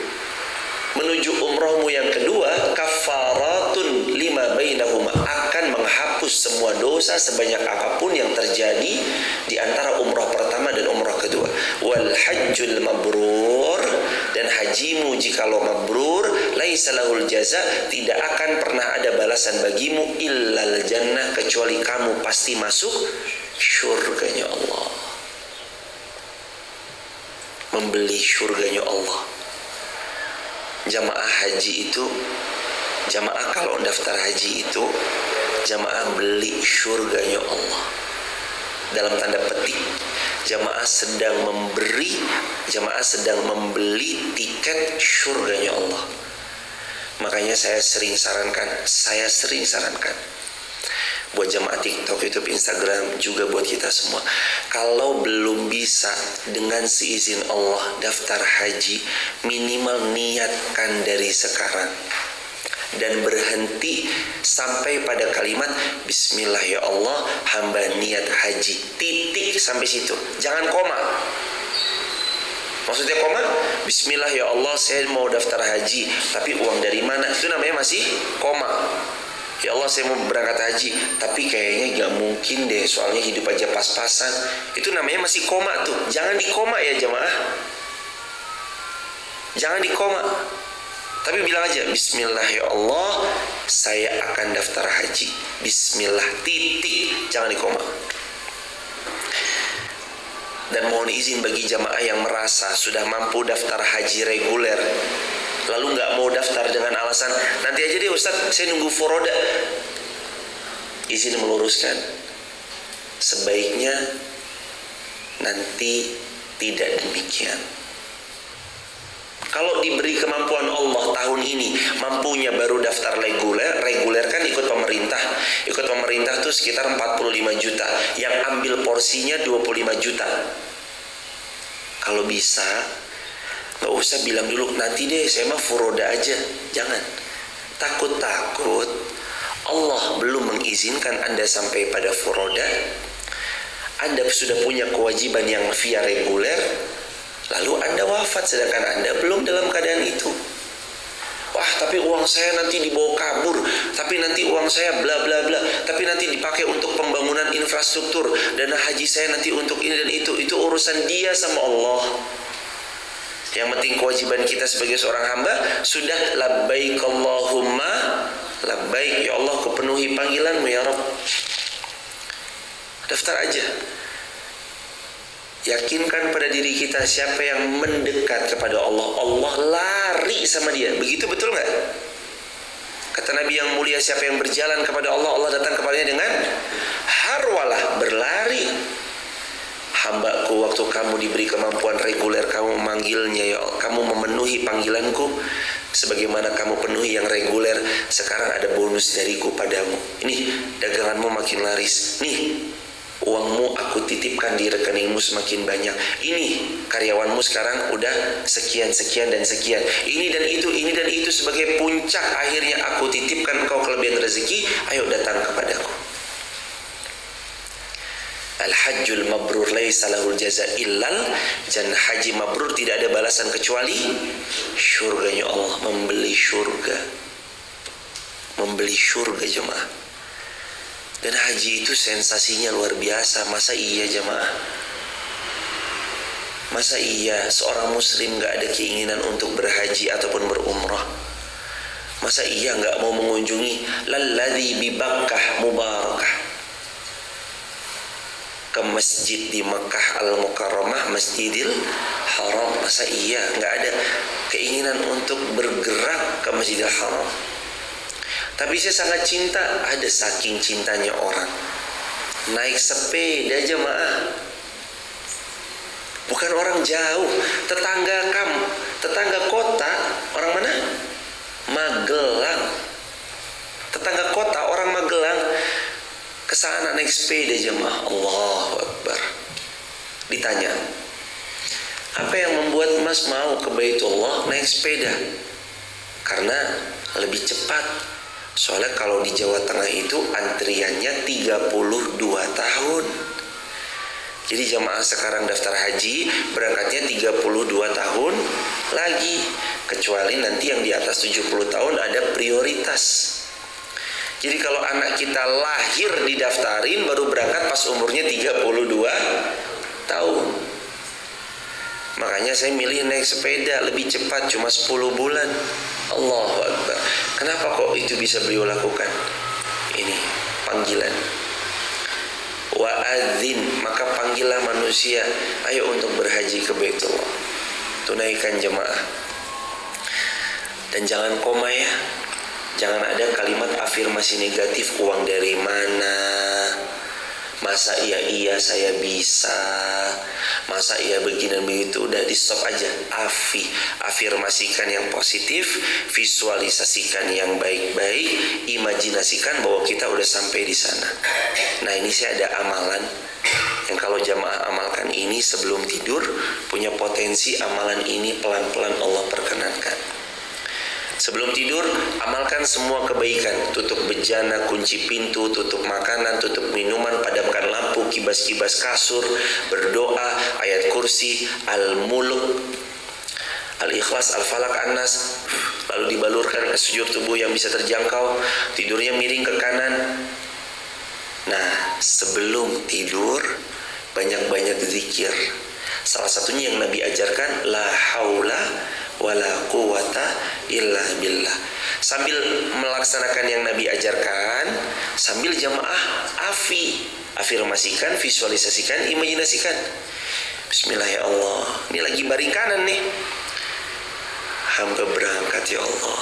menuju umrahmu yang kedua, kafaratun lima bainahuma, akan menghapus semua dosa sebanyak apapun yang terjadi di antara umrah pertama dan umrah kedua. Wal hajjul mabrur, dan hajimu jikalau mabrur, laisa lahul jaza, tidak akan pernah ada balasan bagimu illal jannah, kecuali kamu pasti masuk syurganya Allah. membeli surganya Allah. Jamaah haji itu, jamaah kalau daftar haji itu, jamaah beli surganya Allah. Dalam tanda petik, jamaah sedang membeli tiket surganya Allah. Makanya saya sering sarankan buat jamaah TikTok, YouTube, Instagram, juga buat kita semua, kalau belum bisa dengan seizin Allah daftar haji, minimal niatkan dari sekarang dan berhenti sampai pada kalimat Bismillah ya Allah, hamba niat haji, titik sampai situ, jangan koma. Maksudnya koma, Bismillah ya Allah, saya mau daftar haji, tapi uang dari mana? Itu namanya masih koma. Ya Allah, saya mau berangkat haji, tapi kayaknya gak mungkin deh, soalnya hidup aja pas-pasan. Itu namanya masih koma tuh. Jangan di koma ya jamaah. Jangan di koma. Tapi bilang aja, Bismillah ya Allah, saya akan daftar haji. Bismillah, titik. Jangan di koma. Dan mohon izin bagi jamaah yang merasa sudah mampu daftar haji reguler, lalu nggak mau daftar dengan alasan nanti aja deh Ustadz, saya nunggu foroda. Izin meluruskan, sebaiknya nanti tidak demikian. Kalau diberi kemampuan Allah tahun ini, mampunya baru daftar reguler kan ikut pemerintah tuh sekitar 45 juta, yang ambil porsinya 25 juta. Kalau bisa, gak usah bilang dulu, nanti deh saya mah furoda aja. Jangan. Takut-takut Allah belum mengizinkan Anda sampai pada furoda, Anda sudah punya kewajiban yang via reguler, lalu Anda wafat sedangkan Anda belum dalam keadaan itu. Wah, tapi uang saya nanti dibawa kabur, tapi nanti uang saya bla bla bla, tapi nanti dipakai untuk pembangunan infrastruktur, dana haji saya nanti untuk ini dan itu urusan dia sama Allah. Yang penting kewajiban kita sebagai seorang hamba sudah labbaik Allahumma labbaik, ya Allah kupenuhi panggilanmu ya Rabb. Daftar aja. Yakinkan pada diri kita, siapa yang mendekat kepada Allah, Allah lari sama dia. Begitu betul nggak? Kata Nabi yang mulia, siapa yang berjalan kepada Allah, Allah datang kepadanya dengan harwalah, berlari. Hambaku, waktu kamu diberi kemampuan reguler, kamu memanggilnya ya Allah, kamu memenuhi panggilanku sebagaimana kamu penuhi yang reguler. Sekarang ada bonus dariku padamu. Ini daganganmu makin laris. Nih, uangmu aku titipkan di rekeningmu semakin banyak. Ini karyawanmu sekarang udah sekian dan sekian. Ini dan itu sebagai puncak akhirnya aku titipkan engkau kelebihan rezeki. Ayo datang kepadaku. Al-hajjul mabrur laisa lahul jaza illal jannah. Haji mabrur tidak ada balasan kecuali syurganya Allah. Membeli syurga jemaah. Dan haji itu sensasinya luar biasa. Masa iya jemaah? Masa iya seorang muslim gak ada keinginan untuk berhaji ataupun berumrah? Masa iya gak mau mengunjungi lalladzi bi Bakkah mubarakah, ke masjid di Makkah Al-Mukarramah, Masjidil Haram? Masa iya gak ada keinginan untuk bergerak ke Masjidil Haram? Tapi saya sangat cinta, ada saking cintanya orang naik sepeda jemaah. Bukan orang jauh, tetangga kota. Orang mana? Magelang. Tetangga kota orang Magelang kesana naik sepeda jemaah. Allahu Akbar. Ditanya, apa yang membuat Mas mau ke Baitullah naik sepeda? Karena lebih cepat. Soalnya kalau di Jawa Tengah itu antriannya 32 tahun. Jadi jamaah sekarang daftar haji berangkatnya 32 tahun lagi. Kecuali nanti yang di atas 70 tahun ada prioritas. Jadi kalau anak kita lahir didaftarin baru berangkat pas umurnya 32 tahun. Makanya saya milih naik sepeda lebih cepat, cuma 10 bulan. Allahu Akbar. Kenapa kok itu bisa beliau lakukan? Ini panggilan. Wa adzin, maka panggillah manusia, ayo untuk berhaji ke Baitullah. tunaikan jemaah. Dan jangan koma ya. Jangan ada kalimat afirmasi negatif, uang dari mana, masa iya saya bisa, masa iya begini dan begitu. Udah di stop aja. Afirmasikan yang positif, visualisasikan yang baik-baik, imajinasikan bahwa kita udah sampai di sana. Nah, ini saya ada amalan yang kalau jamaah amalkan ini sebelum tidur, punya potensi amalan ini pelan-pelan Allah perkenankan. Sebelum tidur, amalkan semua kebaikan. Tutup bejana, kunci pintu, tutup makanan, tutup minuman, padamkan lampu, kibas-kibas kasur, berdoa, ayat kursi, al-muluk, al-ikhlas, al-falak, an-nas, lalu dibalurkan ke sujud tubuh yang bisa terjangkau, tidurnya miring ke kanan. Nah, sebelum tidur, banyak-banyak zikir. Salah satunya yang Nabi ajarkan, la haula wala quwata illa billah. Sambil melaksanakan yang Nabi ajarkan, sambil jamaah afirmasikan, visualisasikan, imajinasikan. Bismillah ya Allah, ini lagi baring kanan nih, hamba berangkat ya Allah,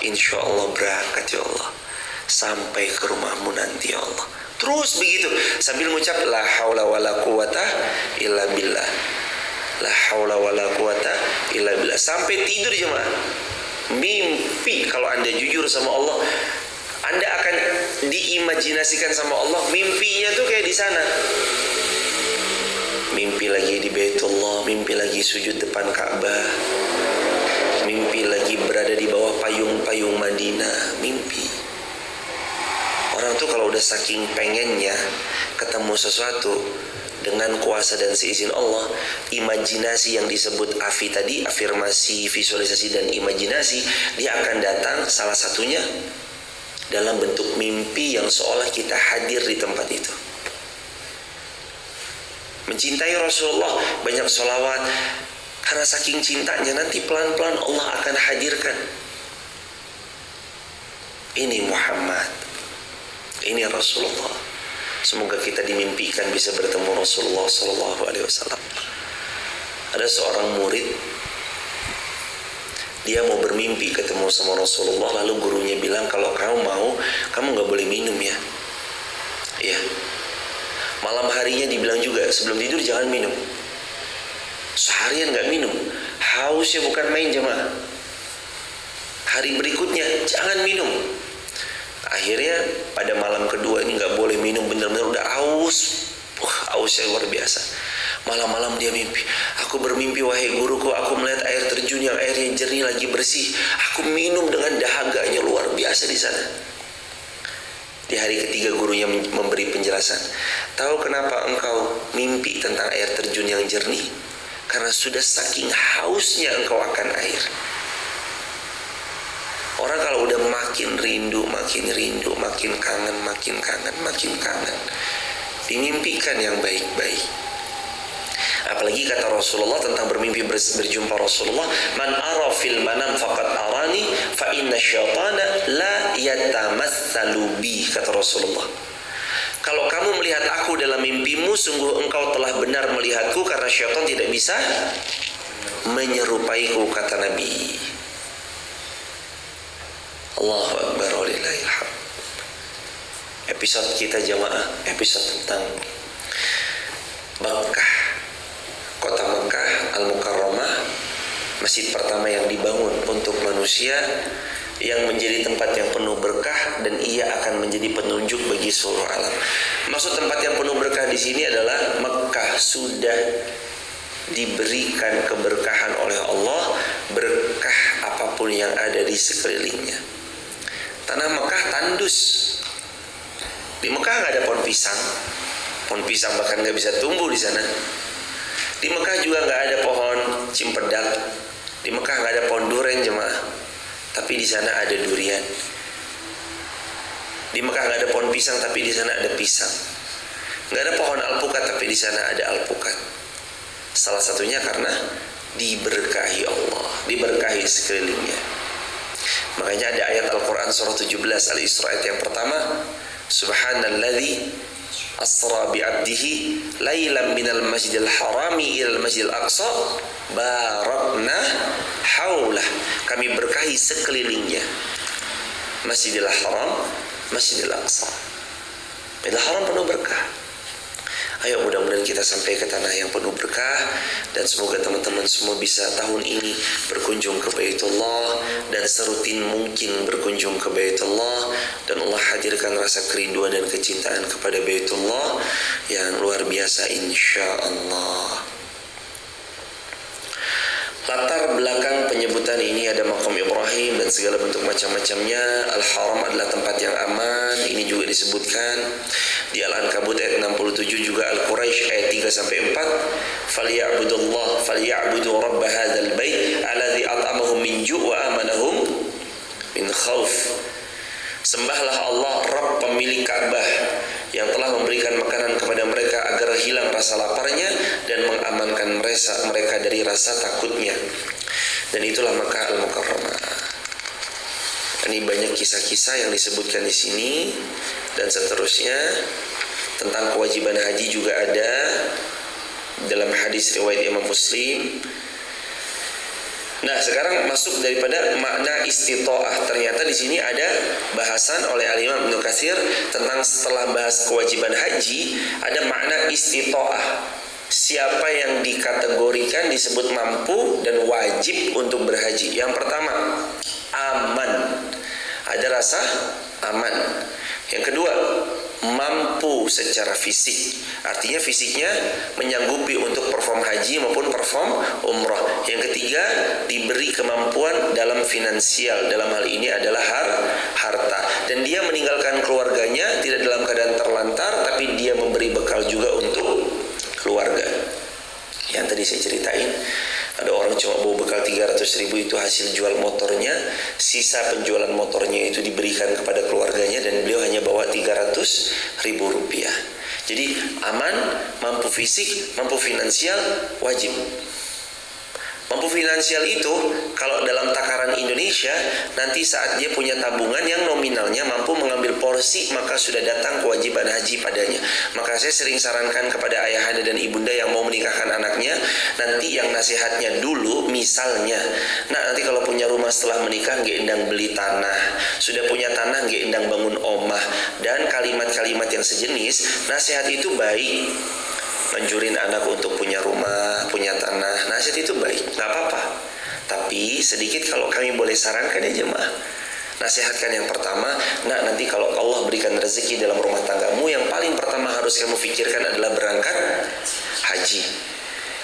insya Allah berangkat ya Allah, sampai ke rumahmu nanti ya Allah. Terus begitu sambil mengucap la haula wala quwata illa billah, la haula wala quwata illa billah, sampai tidur jemaah. Mimpi, kalau Anda jujur sama Allah, Anda akan diimajinasikan sama Allah, mimpinya tuh kayak di sana. Mimpi lagi di Baitullah, mimpi lagi sujud depan Ka'bah, mimpi lagi berada di bawah payung-payung Madinah, mimpi. Orang tuh kalau udah saking pengennya ketemu sesuatu, dengan kuasa dan seizin Allah, imajinasi yang disebut tadi, afirmasi, visualisasi dan imajinasi, dia akan datang salah satunya dalam bentuk mimpi yang seolah kita hadir di tempat itu. Mencintai Rasulullah, banyak sholawat, karena saking cintanya nanti pelan-pelan Allah akan hadirkan. Ini Muhammad, ini Rasulullah. Semoga kita dimimpikan bisa bertemu Rasulullah SAW. Ada seorang murid, dia mau bermimpi ketemu sama Rasulullah, lalu gurunya bilang, kalau kamu mau, kamu gak boleh minum ya. Iya. Malam harinya dibilang juga, sebelum tidur jangan minum. Seharian gak minum, hausnya bukan main jemaah. Hari berikutnya jangan minum. Akhirnya pada malam kedua ini nggak boleh minum, benar-benar udah aus, ausnya luar biasa. Malam-malam dia mimpi, aku bermimpi wahai guruku, aku melihat air terjun yang airnya jernih lagi bersih, aku minum dengan dahaganya luar biasa di sana. Di hari ketiga gurunya memberi penjelasan, tahu kenapa engkau mimpi tentang air terjun yang jernih? Karena sudah saking hausnya engkau akan air. Orang kalau udah makin rindu, makin kangen, makin kangen, dimimpikan yang baik-baik. Apalagi kata Rasulullah tentang bermimpi berjumpa Rasulullah, man ara fil manam faqad arani fa inna syaitana la yatamassalu bi, kata Rasulullah. Kalau kamu melihat aku dalam mimpimu, sungguh engkau telah benar melihatku, karena syaitan tidak bisa menyerupaiku, kata Nabi. Allahu Akbar walillahil hamd. Episode kita jamaah, episode tentang Makkah, kota Makkah Al-Mukarramah, masjid pertama yang dibangun untuk manusia, yang menjadi tempat yang penuh berkah, dan ia akan menjadi penunjuk bagi seluruh alam. Maksud tempat yang penuh berkah di sini adalah Makkah sudah diberikan keberkahan oleh Allah, berkah apapun yang ada di sekelilingnya. Tanah Mekah tandus. Di Mekah nggak ada pohon pisang bahkan nggak bisa tumbuh di sana. Di Mekah juga nggak ada pohon cimpedak. Di Mekah nggak ada pohon duren jemaah, tapi di sana ada durian. Di Mekah nggak ada pohon pisang, tapi di sana ada pisang. Nggak ada pohon alpukat, tapi di sana ada alpukat. Salah satunya karena diberkahi Allah, diberkahi sekelilingnya. Makanya ada ayat Al-Quran surah 17 Al-Isra ayat yang pertama, Subhanalladzi asra bi 'abdihi lailan minal masjidil harami ilal masjidil aqsa barakna haulah, kami berkahi sekelilingnya Masjidil Haram, Masjidil Aqsa. Masjidil Haram penuh berkah. Ayo mudah-mudahan kita sampai ke tanah yang penuh berkah, dan semoga teman-teman semua bisa tahun ini berkunjung ke Baitullah dan serutin mungkin berkunjung ke Baitullah, dan Allah hadirkan rasa kerinduan dan kecintaan kepada Baitullah yang luar biasa insyaallah. Latar belakang penyebutan ini ada makam Ibrahim dan segala bentuk macam-macamnya. Al-Haram adalah tempat yang aman. Ini juga disebutkan di Al-Ankabut ayat 67, juga Al-Quraisy ayat 3-4. Falyabudu rabb hadzal bait alladzi at'amahum min ju' wa amanahum min khauf. Sembahlah Allah, Rabb pemilik Ka'bah, yang telah memberikan makanan kepada mereka agar hilang rasa laparnya dan mengamankan mereka dari rasa takutnya. Dan itulah Makkah Al-Mukarramah. Ini banyak kisah-kisah yang disebutkan di sini dan seterusnya. Tentang kewajiban haji juga ada dalam hadis riwayat Imam Muslim. Nah, sekarang masuk daripada makna istita'ah. Ternyata di sini ada bahasan oleh Al-Imam Ibnu Katsir tentang setelah bahas kewajiban haji, ada makna istita'ah. Siapa yang dikategorikan disebut mampu dan wajib untuk berhaji? Yang pertama, aman. Ada rasa aman. Yang kedua, mampu secara fisik, artinya fisiknya menyanggupi untuk perform haji maupun perform umrah. Yang ketiga, diberi kemampuan dalam finansial, dalam hal ini adalah harta, dan dia meninggalkan keluarganya tidak dalam keadaan terlantar, tapi dia memberi bekal juga untuk keluarga. Yang tadi saya ceritain, ada orang cuma bawa bekal 300.000, itu hasil jual motornya, sisa penjualan motornya itu diberikan kepada keluarganya, dan beliau hanya bawa 300.000 rupiah. Jadi aman, mampu fisik, mampu finansial, wajib. Mampu finansial itu kalau dalam takaran Indonesia, nanti saat dia punya tabungan yang nominalnya mampu mengambil porsi, maka sudah datang kewajiban haji padanya. Maka saya sering sarankan kepada ayahanda dan ibunda yang mau menikahkan anaknya, nanti yang nasihatnya dulu misalnya, nah nanti kalau punya rumah setelah menikah nggak endang beli tanah, sudah punya tanah nggak endang bangun omah, dan kalimat-kalimat yang sejenis. Nasihat itu baik, manjurin anak untuk punya rumah, punya tanah, nasihat itu baik, nggak apa-apa. Tapi sedikit kalau kami boleh sarankan ya jemaah, nasihatkan yang pertama, nah nanti kalau Allah berikan rezeki dalam rumah tanggamu, yang paling pertama harus kamu pikirkan adalah berangkat haji.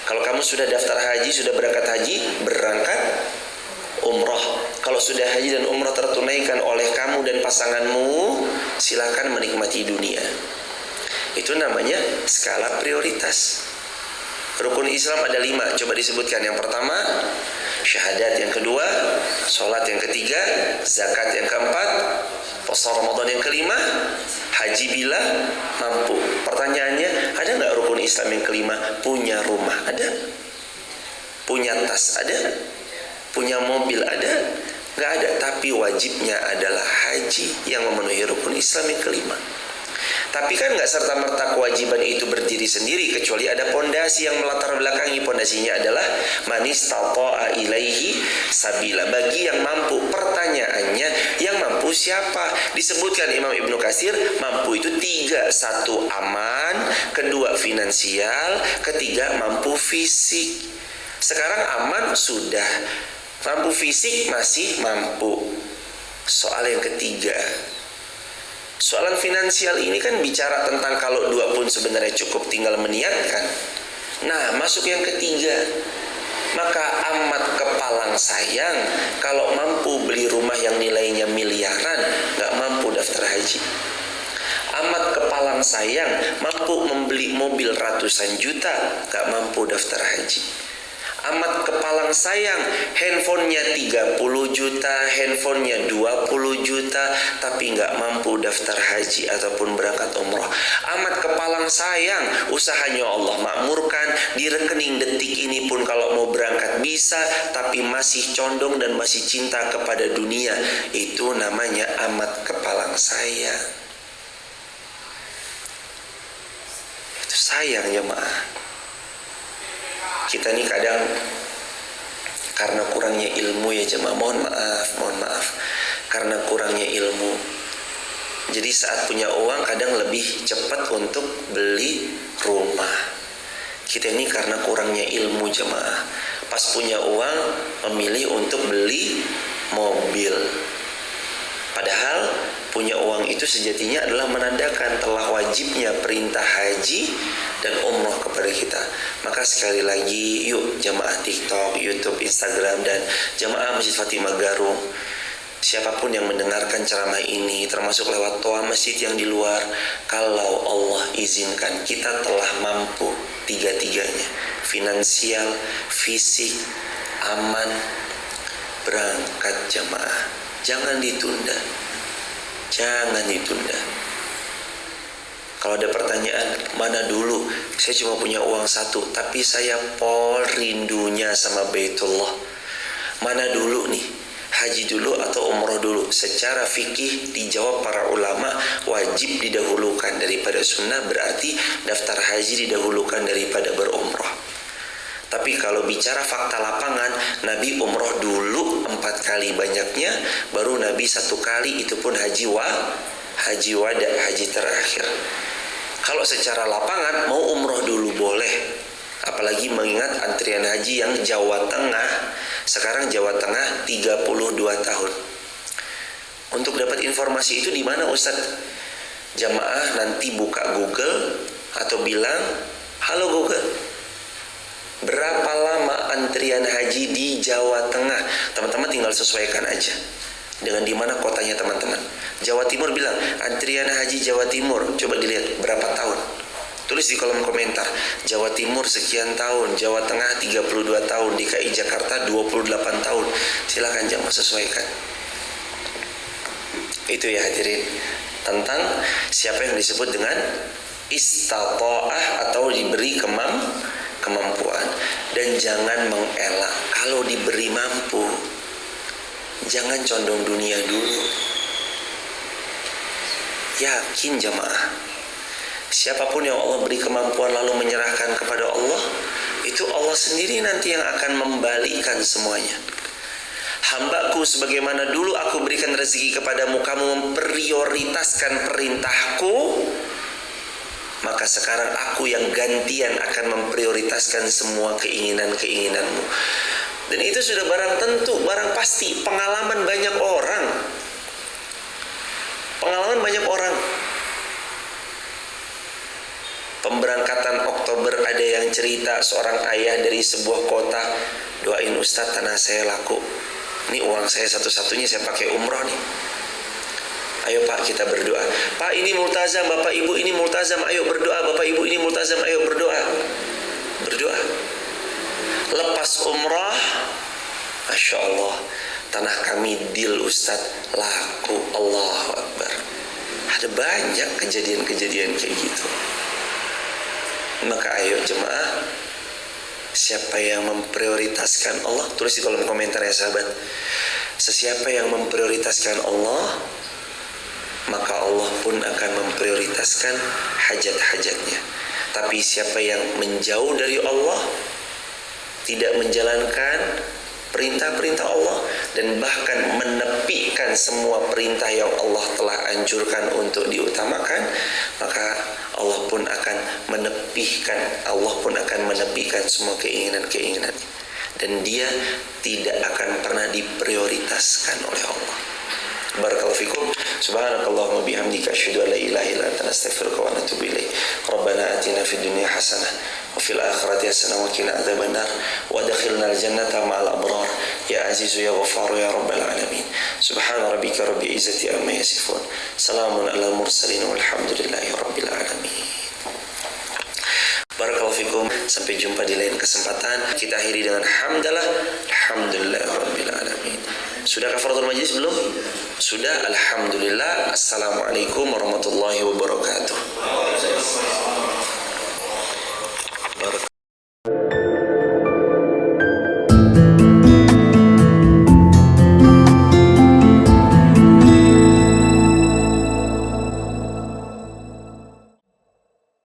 Kalau kamu sudah daftar haji, sudah berangkat haji, berangkat umrah. Kalau sudah haji dan umrah tertunaikan oleh kamu dan pasanganmu, silakan menikmati dunia. Itu namanya skala prioritas. Rukun Islam ada 5, coba disebutkan. Yang pertama, syahadat. Yang kedua, sholat. Yang ketiga, zakat. Yang keempat, puasa Ramadan. Yang kelima, haji bila mampu. Pertanyaannya, ada nggak rukun Islam yang kelima? Punya rumah? Ada. Punya tas? Ada. Punya mobil? Ada. Nggak ada. Tapi wajibnya adalah haji yang memenuhi rukun Islam yang kelima. Tapi kan nggak serta-merta kewajiban itu berdiri sendiri, kecuali ada pondasi yang melatar belakangi. Pondasinya adalah manistata'a ilaihi sabila, bagi yang mampu. Pertanyaannya, yang mampu siapa? Disebutkan Imam Ibnu Katsir, mampu itu 3. 1, aman. 2, finansial. 3, mampu fisik. Sekarang aman sudah, mampu fisik masih mampu. Soal yang ketiga, soalan finansial ini kan bicara tentang kalau 2 pun sebenarnya cukup, tinggal meniatkan. Nah, masuk yang ketiga, maka amat kepalang sayang kalau mampu beli rumah yang nilainya miliaran, gak mampu daftar haji. Amat kepalang sayang mampu membeli mobil ratusan juta, gak mampu daftar haji. Amat kepalang sayang handphonenya 30 juta, handphonenya 20 juta, tapi nggak mampu daftar haji ataupun berangkat umrah. Amat kepalang sayang usahanya Allah makmurkan, di rekening detik ini pun kalau mau berangkat bisa, tapi masih condong dan masih cinta kepada dunia. Itu namanya amat kepalang sayang. Sayang jemaah, kita nih kadang karena kurangnya ilmu ya jemaah, mohon maaf, karena kurangnya ilmu. Jadi saat punya uang kadang lebih cepat untuk beli rumah. Kita ini karena kurangnya ilmu jemaah, pas punya uang memilih untuk beli mobil. Padahal punya uang itu sejatinya adalah menandakan telah wajibnya perintah haji dan umroh kepada kita. Maka sekali lagi, yuk jamaah TikTok, YouTube, Instagram, dan jamaah Masjid Fatimah Garung, siapapun yang mendengarkan ceramah ini, termasuk lewat toa masjid yang di luar, kalau Allah izinkan, kita telah mampu tiga-tiganya, finansial, fisik, aman, berangkat jamaah. Jangan ditunda. Kalau ada pertanyaan, mana dulu? Saya cuma punya uang 1, tapi saya pol rindunya sama Baitullah. Mana dulu nih? Haji dulu atau umroh dulu? Secara fikih dijawab para ulama, wajib didahulukan daripada sunnah, berarti daftar haji didahulukan daripada berumroh. Tapi kalau bicara fakta lapangan, Nabi umroh dulu 4 kali banyaknya, baru Nabi 1 kali, itu pun haji wada, haji terakhir. Kalau secara lapangan mau umroh dulu boleh, apalagi mengingat antrian haji yang Jawa Tengah, sekarang Jawa Tengah 32 tahun. Untuk dapat informasi itu di mana Ustadz? Jamaah nanti buka Google atau bilang, halo Google, berapa lama antrian haji di Jawa Tengah? Teman-teman tinggal sesuaikan aja dengan di mana kotanya teman-teman. Jawa Timur bilang antrian haji Jawa Timur, coba dilihat berapa tahun. Tulis di kolom komentar. Jawa Timur sekian tahun, Jawa Tengah 32 tahun, DKI Jakarta 28 tahun. Silakan jamaah sesuaikan. Itu ya hadirin, tentang siapa yang disebut dengan istata'ah atau diberi kemampuan. Dan jangan mengelak kalau diberi mampu, jangan condong dunia dulu. Yakin jamaah, siapapun yang Allah beri kemampuan lalu menyerahkan kepada Allah, itu Allah sendiri nanti yang akan membalikkan semuanya. Hambaku, sebagaimana dulu aku berikan rezeki kepadamu, kamu memprioritaskan perintahku, maka sekarang aku yang gantian akan memprioritaskan semua keinginan-keinginanmu. Dan itu sudah barang tentu, barang pasti. Pengalaman banyak orang. Pemberangkatan Oktober ada yang cerita, seorang ayah dari sebuah kota, doain Ustadz tanah saya laku. Ini uang saya satu-satunya, saya pakai umroh nih. Ayo Pak, kita berdoa. Pak, ini multazam, Bapak Ibu ini multazam, ayo berdoa. Bapak Ibu ini multazam, ayo berdoa. Lepas umrah, Masya Allah, tanah kami deal Ustadz, laku. Allahu Akbar. Ada banyak kejadian-kejadian kayak gitu. Maka ayo jemaah, siapa yang memprioritaskan Allah, tulis di kolom komentar ya sahabat. Sesiapa yang memprioritaskan Allah, maka Allah pun akan memprioritaskan hajat-hajatnya. Tapi siapa yang menjauh dari Allah, tidak menjalankan perintah-perintah Allah, dan bahkan menepikan semua perintah yang Allah telah anjurkan untuk diutamakan, maka Allah pun akan menepikan semua keinginan-keinginan, dan dia tidak akan pernah diprioritaskan oleh Allah. Barakallahu fikum. Subhanakallahumma bihamdika asyhadu an la ilaha illa anta astaghfiruka wa atubu ilaik. Rabbana atina fid dunya hasanah wa fil akhirati hasanah wa qina adzabannar wa adkhilnal jannata ma'al abrar ya azizu ya ghaffar ya rabbal alamin. Subhana rabbika rabbil izzati amma yasifun. Salamun alal mursalin walhamdulillahi rabbil alamin. Barakallahu fikum. Sampai jumpa di lain kesempatan. Kita akhiri dengan hamdalah, alhamdulillahirabbil alamin. Sudah kafaratul majlis belum? Sudah, alhamdulillah. Assalamualaikum warahmatullahi wabarakatuh.